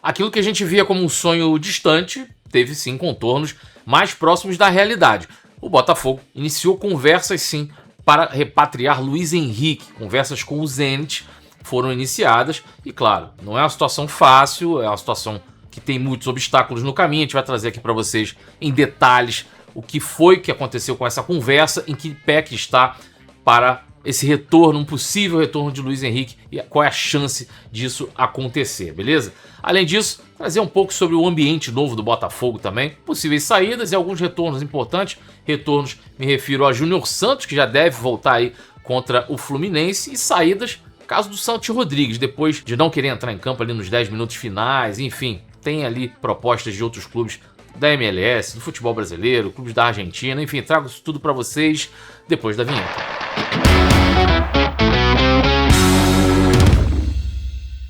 Aquilo que a gente via como um sonho distante teve sim contornos mais próximos da realidade. O Botafogo iniciou conversas sim para repatriar Luiz Henrique. Conversas com o Zenit foram iniciadas e, claro, não é uma situação fácil, é uma situação que tem muitos obstáculos no caminho. A gente vai trazer aqui para vocês em detalhes o que foi que aconteceu com essa conversa, em que pé que está para esse retorno, um possível retorno de Luiz Henrique e qual é a chance disso acontecer, beleza? Além disso, trazer um pouco sobre o ambiente novo do Botafogo também, possíveis saídas e alguns retornos importantes. Retornos, me refiro a Júnior Santos, que já deve voltar aí contra o Fluminense, e saídas, caso do Santi Rodrigues, depois de não querer entrar em campo ali nos 10 minutos finais, enfim, tem ali propostas de outros clubes da MLS, do futebol brasileiro, clubes da Argentina, enfim, trago isso tudo para vocês depois da vinheta.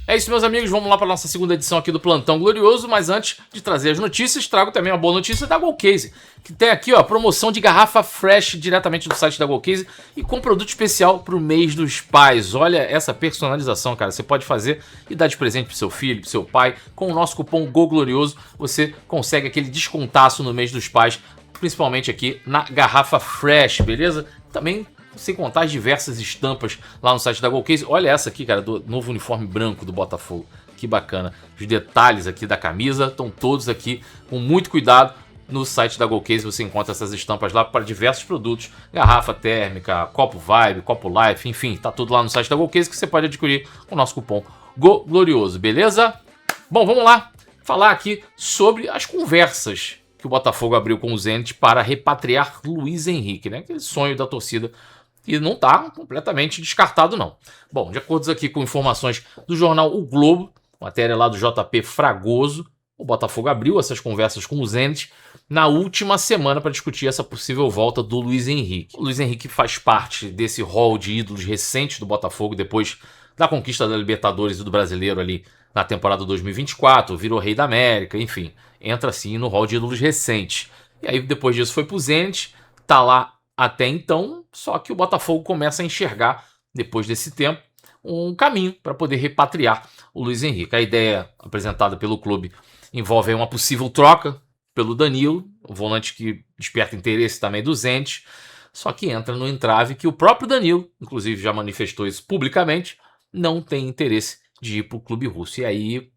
É isso, meus amigos, vamos lá para a nossa segunda edição aqui do Plantão Glorioso, mas antes de trazer as notícias, trago também uma boa notícia da Golcase, que tem aqui, ó, promoção de garrafa fresh diretamente do site da Golcase e com produto especial para o mês dos pais. Olha essa personalização, cara, você pode fazer e dar de presente pro seu filho, pro seu pai. Com o nosso cupom GOLGLORIOSO, você consegue aquele descontaço no mês dos pais, principalmente aqui na garrafa fresh, beleza? Também sem contar as diversas estampas lá no site da Golcase. Olha essa aqui, cara, do novo uniforme branco do Botafogo. Que bacana. Os detalhes aqui da camisa estão todos aqui com muito cuidado. No site da Golcase você encontra essas estampas lá para diversos produtos. Garrafa térmica, copo Vibe, copo Life, enfim. Tá tudo lá no site da Golcase que você pode adquirir com o nosso cupom GOLGLORIOSO, beleza? Bom, vamos lá falar aqui sobre as conversas que o Botafogo abriu com o Zenit para repatriar Luiz Henrique, né? Aquele sonho da torcida. E não está completamente descartado, não. Bom, de acordo aqui com informações do jornal O Globo, matéria lá do JP Fragoso, o Botafogo abriu essas conversas com o Zenit na última semana para discutir essa possível volta do Luiz Henrique. O Luiz Henrique faz parte desse rol de ídolos recentes do Botafogo, depois da conquista da Libertadores e do Brasileiro ali na temporada 2024, virou Rei da América, enfim, entra assim no rol de ídolos recentes. E aí depois disso foi pro Zenit, tá lá até então, só que o Botafogo começa a enxergar, depois desse tempo, um caminho para poder repatriar o Luiz Henrique. A ideia apresentada pelo clube envolve uma possível troca pelo Danilo, o volante que desperta interesse também do Zenit, só que entra no entrave que o próprio Danilo, inclusive já manifestou isso publicamente, não tem interesse de ir para o clube russo. E aí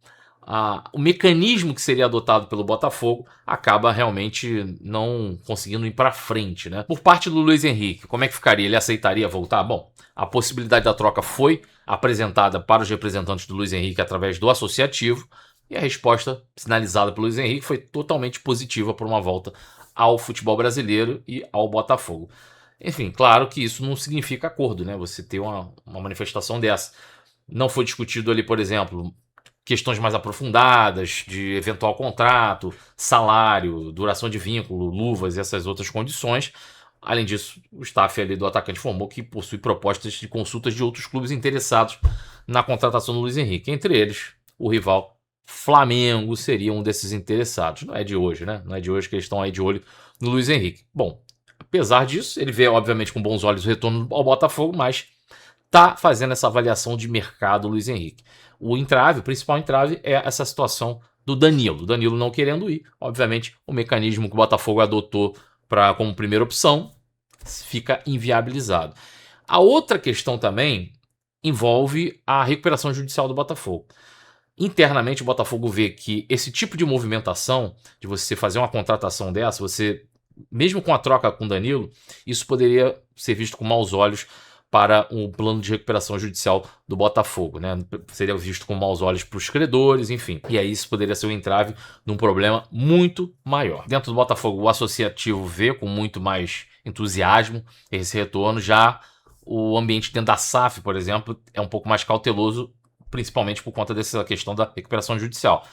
o mecanismo que seria adotado pelo Botafogo acaba realmente não conseguindo ir para frente, né? Por parte do Luiz Henrique, como é que ficaria? Ele aceitaria voltar? Bom, a possibilidade da troca foi apresentada para os representantes do Luiz Henrique através do associativo e a resposta sinalizada pelo Luiz Henrique foi totalmente positiva por uma volta ao futebol brasileiro e ao Botafogo. Enfim, claro que isso não significa acordo, né? Você ter uma manifestação dessa. Não foi discutido ali, por exemplo, questões mais aprofundadas de eventual contrato, salário, duração de vínculo, luvas e essas outras condições. Além disso, o staff ali do atacante informou que possui propostas de consultas de outros clubes interessados na contratação do Luiz Henrique. Entre eles, o rival Flamengo seria um desses interessados. Não é de hoje, né? Não é de hoje que eles estão aí de olho no Luiz Henrique. Bom, apesar disso, ele vê, obviamente, com bons olhos o retorno ao Botafogo, mas tá fazendo essa avaliação de mercado Luiz Henrique. O entrave, o principal entrave é essa situação do Danilo. O Danilo não querendo ir, obviamente, o mecanismo que o Botafogo adotou como primeira opção fica inviabilizado. A outra questão também envolve a recuperação judicial do Botafogo. Internamente, o Botafogo vê que esse tipo de movimentação, de você fazer uma contratação dessa, você, mesmo com a troca com o Danilo, isso poderia ser visto com maus olhos para um plano de recuperação judicial do Botafogo, né? Seria visto com maus olhos para os credores, enfim. E aí isso poderia ser um entrave de um problema muito maior. Dentro do Botafogo, o associativo vê com muito mais entusiasmo esse retorno. Já o ambiente dentro da SAF, por exemplo, é um pouco mais cauteloso, principalmente por conta dessa questão da recuperação judicial.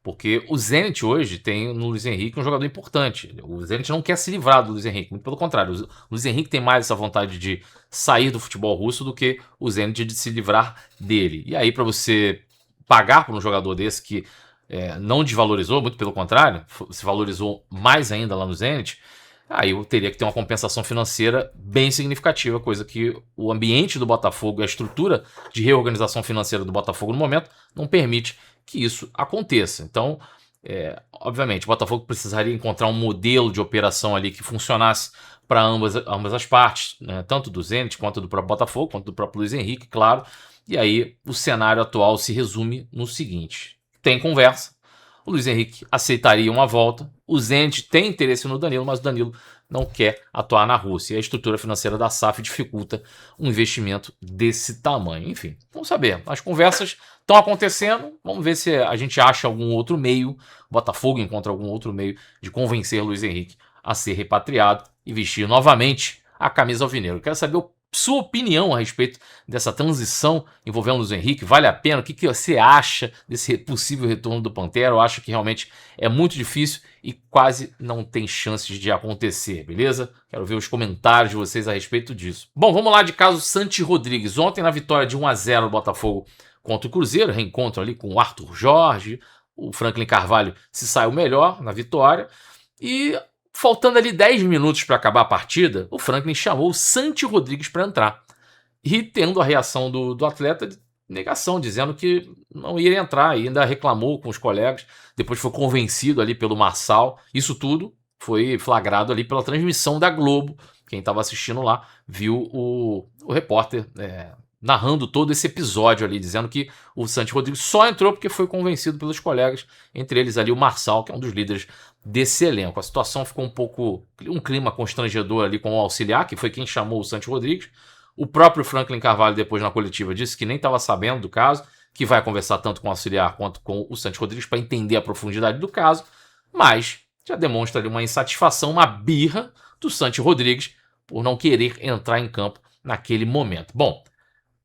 Porque o Zenit hoje tem no Luiz Henrique um jogador importante. O Zenit não quer se livrar do Luiz Henrique, muito pelo contrário. O Luiz Henrique tem mais essa vontade de sair do futebol russo do que o Zenit de se livrar dele. E aí, para você pagar por um jogador desse que não desvalorizou, muito pelo contrário, se valorizou mais ainda lá no Zenit, aí eu teria que ter uma compensação financeira bem significativa, coisa que o ambiente do Botafogo e a estrutura de reorganização financeira do Botafogo no momento não permite que isso aconteça. Então, obviamente, o Botafogo precisaria encontrar um modelo de operação ali que funcionasse para ambas as partes, né? Tanto do Zenit quanto do próprio Botafogo, quanto do próprio Luiz Henrique, claro. E aí o cenário atual se resume no seguinte: tem conversa, o Luiz Henrique aceitaria uma volta, o Zenit tem interesse no Danilo, mas o Danilo não quer atuar na Rússia. E a estrutura financeira da SAF dificulta um investimento desse tamanho. Enfim, vamos saber. As conversas estão acontecendo, vamos ver se a gente acha algum outro meio, o Botafogo encontra algum outro meio de convencer o Luiz Henrique a ser repatriado e vestir novamente a camisa alvinegra. Quero saber sua opinião a respeito dessa transição envolvendo o Luiz Henrique. Vale a pena? O que você acha desse possível retorno do Pantera? Eu acho que realmente é muito difícil e quase não tem chances de acontecer, beleza? Quero ver os comentários de vocês a respeito disso. Bom, vamos lá de caso Santi Rodrigues. Ontem, na vitória de 1-0 do Botafogo contra o Cruzeiro, reencontro ali com o Arthur Jorge, o Franklin Carvalho se saiu melhor na vitória e faltando ali 10 minutos para acabar a partida, o Franklin chamou o Santi Rodrigues para entrar. E tendo a reação do atleta de negação, dizendo que não ia entrar, e ainda reclamou com os colegas, depois foi convencido ali pelo Marçal. Isso tudo foi flagrado ali pela transmissão da Globo. Quem estava assistindo lá viu o repórter narrando todo esse episódio ali, dizendo que o Santi Rodrigues só entrou porque foi convencido pelos colegas, entre eles ali o Marçal, que é um dos líderes desse elenco. A situação ficou um clima constrangedor ali com o auxiliar, que foi quem chamou o Santi Rodrigues. O próprio Franklin Carvalho, depois na coletiva, disse que nem estava sabendo do caso, que vai conversar tanto com o auxiliar quanto com o Santi Rodrigues para entender a profundidade do caso, mas já demonstra ali uma insatisfação, uma birra do Santi Rodrigues por não querer entrar em campo naquele momento. Bom,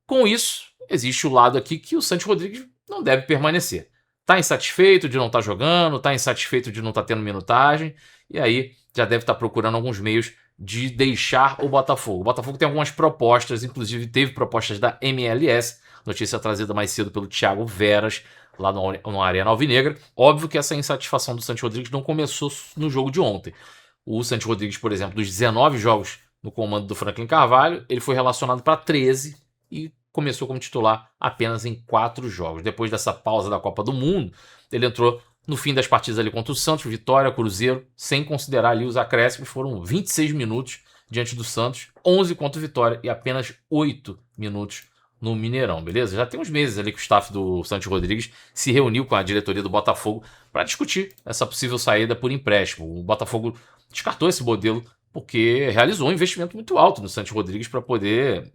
com isso, existe o lado aqui que o Santi Rodrigues não deve permanecer. Está insatisfeito de não estar jogando, está insatisfeito de não estar tendo minutagem, e aí já deve estar procurando alguns meios de deixar o Botafogo. O Botafogo tem algumas propostas, inclusive teve propostas da MLS, notícia trazida mais cedo pelo Thiago Veras, lá no Arena Alvinegra. Óbvio que essa insatisfação do Santi Rodrigues não começou no jogo de ontem. O Santi Rodrigues, por exemplo, dos 19 jogos no comando do Franklin Carvalho, ele foi relacionado para 13 e começou como titular apenas em 4 jogos. Depois dessa pausa da Copa do Mundo, ele entrou no fim das partidas ali contra o Santos, Vitória, Cruzeiro, sem considerar ali os acréscimos. Foram 26 minutos diante do Santos, 11 contra o Vitória e apenas 8 minutos no Mineirão, beleza? Já tem uns meses ali que o staff do Santi Rodrigues se reuniu com a diretoria do Botafogo para discutir essa possível saída por empréstimo. O Botafogo descartou esse modelo porque realizou um investimento muito alto no Santi Rodrigues para poder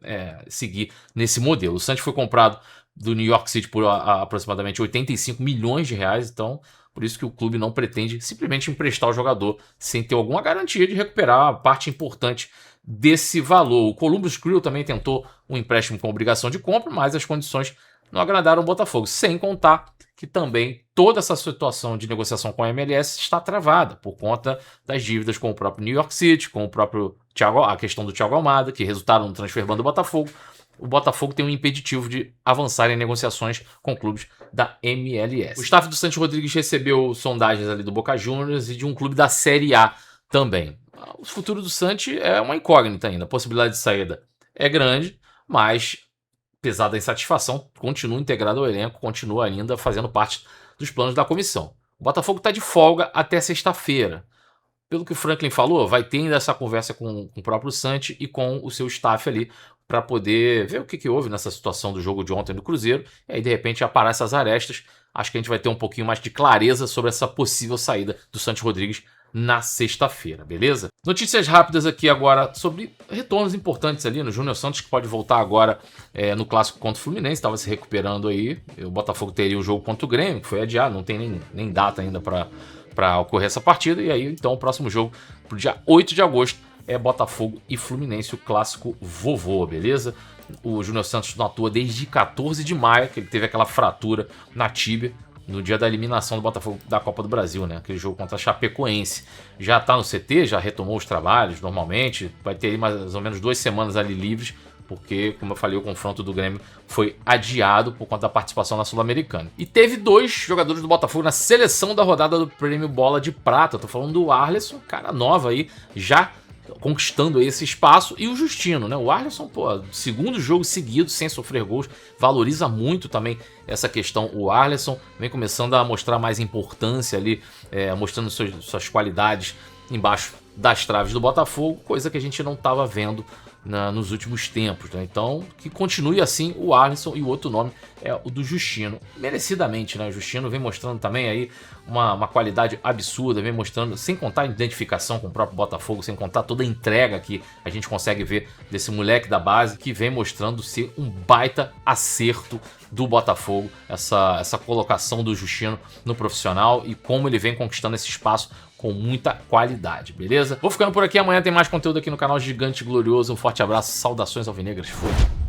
seguir nesse modelo. O Santi foi comprado do New York City por aproximadamente 85 milhões de reais, então por isso que o clube não pretende simplesmente emprestar o jogador sem ter alguma garantia de recuperar a parte importante desse valor. O Columbus Crew também tentou um empréstimo com obrigação de compra, mas as condições não agradaram o Botafogo, sem contar que também toda essa situação de negociação com a MLS está travada por conta das dívidas com o próprio New York City, com o próprio a questão do Thiago Almada, que resultaram no transfer ban do Botafogo. O Botafogo tem um impeditivo de avançar em negociações com clubes da MLS. O staff do Santi Rodrigues recebeu sondagens ali do Boca Juniors e de um clube da Série A também. O futuro do Santi é uma incógnita ainda. A possibilidade de saída é grande, mas apesar da insatisfação, continua integrado ao elenco, continua ainda fazendo parte dos planos da comissão. O Botafogo está de folga até sexta-feira. Pelo que o Franklin falou, vai ter ainda essa conversa com o próprio Santi e com o seu staff ali para poder ver o que houve nessa situação do jogo de ontem do Cruzeiro e aí de repente aparar essas arestas. Acho que a gente vai ter um pouquinho mais de clareza sobre essa possível saída do Santi Rodrigues na sexta-feira, beleza? Notícias rápidas aqui agora sobre retornos importantes ali no Júnior Santos, que pode voltar agora no clássico contra o Fluminense, estava se recuperando aí. O Botafogo teria o jogo contra o Grêmio, que foi adiado, não tem nem data ainda para ocorrer essa partida. E aí, então, o próximo jogo, pro dia 8 de agosto, é Botafogo e Fluminense, o clássico vovô, beleza? O Júnior Santos não atua desde 14 de maio, que ele teve aquela fratura na tíbia, no dia da eliminação do Botafogo da Copa do Brasil, né? Aquele jogo contra a Chapecoense. Já tá no CT, já retomou os trabalhos normalmente. Vai ter aí mais ou menos 2 semanas ali livres, porque, como eu falei, o confronto do Grêmio foi adiado por conta da participação na Sul-Americana. E teve 2 jogadores do Botafogo na seleção da rodada do Prêmio Bola de Prata. Tô falando do Arleson, cara nova aí, já conquistando aí esse espaço, e o Justino, né? O Arlisson, pô, segundo jogo seguido sem sofrer gols, valoriza muito também essa questão. O Arlisson vem começando a mostrar mais importância ali, mostrando suas qualidades embaixo das traves do Botafogo, coisa que a gente não estava vendo nos últimos tempos, né? Então, que continue assim o Arlisson, e o outro nome é o do Justino, merecidamente, né? O Justino vem mostrando também aí uma qualidade absurda, vem mostrando, sem contar a identificação com o próprio Botafogo, sem contar toda a entrega que a gente consegue ver desse moleque da base, que vem mostrando ser um baita acerto do Botafogo, essa colocação do Justino no profissional e como ele vem conquistando esse espaço com muita qualidade, beleza? Vou ficando por aqui, amanhã tem mais conteúdo aqui no canal Gigante Glorioso. Um forte abraço, saudações alvinegras, fui!